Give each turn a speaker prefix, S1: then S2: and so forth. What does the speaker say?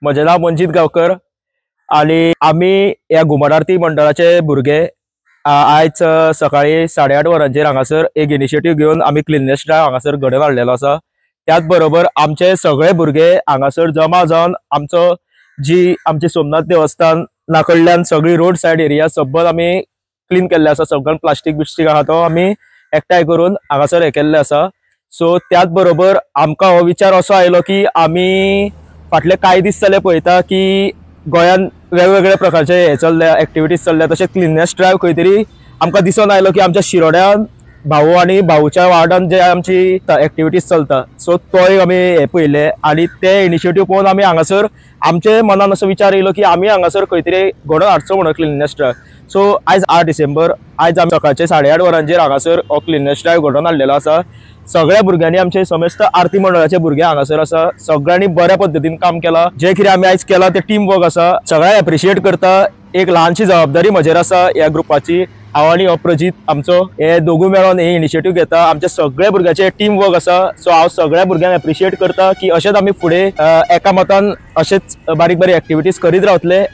S1: म्हजें नांव मंजीत गांवकर आणि आम्ही या घुमट आरती मंडळाचे भुरगे आयज सकाळी 8:30 वरांचेर हांगासर एक इनिशिएटीव घेवन आम्ही क्लिननेस ड्रायव्ह हांगासर घडोवन हाडलेलो आसा। त्याच बरोबर आमचे सगळे भुरगे हांगासर जमा जावन आमची सोमनाथ देवस्थान कडल्यान सगळी रोड सायड एरिया सबल आम्ही क्लीन केल्ले आसा। सगळ्यान प्लास्टीक बिस्टीक आहा तो आम्ही एकठांय करून हांगासर हे केल्ले आसा। सो त्याच बरोबर आमकां हो विचार असो आयलो की आम्ही फाटले कांय दीस जाले पळयता की गोंयान वेगवेगळे प्रकारचे हे चल्ले एक्टिविटीज चल्ले, तशेंच क्लिननेस ड्रायव्ह खंय तरी आमकां दिसून आयलो की आमच्या शिरोड्यान भाऊ आणि भाऊच्या वार्डान जे आमची एक्टिविटीज चलता सो तोय आमी हे पळयले आणि ते इनिशिएटीव पळोवन आमी हांगासर आमचे मनान असो विचार येयलो की आमी हांगासर खंय तरी घडोवन हाडचो म्हणून क्लिननेस ड्रायव्ह। सो आयज 8 डिसेंबर आयज आमी सकाळचे 8:30 वरांचेर हांगासर हो क्लिननेस ड्रायव्ह घडोवन हाडलेलो आसा। सगळ्या भुरग्यांनी आमचे समेस्त आरती मंडळाचे भुरगे हांगासर आसा, सगळ्यांनी बऱ्या पद्दतीन काम केला। जे कितें आमी आयज केला ते टीम वर्क आसा, सगळ्यांक एप्रिशिएट करता। एक ल्हानशी जबाबदारी म्हजेर आसा ह्या ग्रुपाची। हांव आनी अप्रजीत आमचो हे दोगूय मेळोन हे इनिशिएटीव घेता। आमच्या सगळ्या भुरग्याचे टीम वर्क आसा। सो हांव सगळ्या भुरग्यांक एप्रिशिएट करता की अशेंच आमी फुडें एका मतान अशेंच बारीक बारीक एक्टिविटीज करीत रावतले।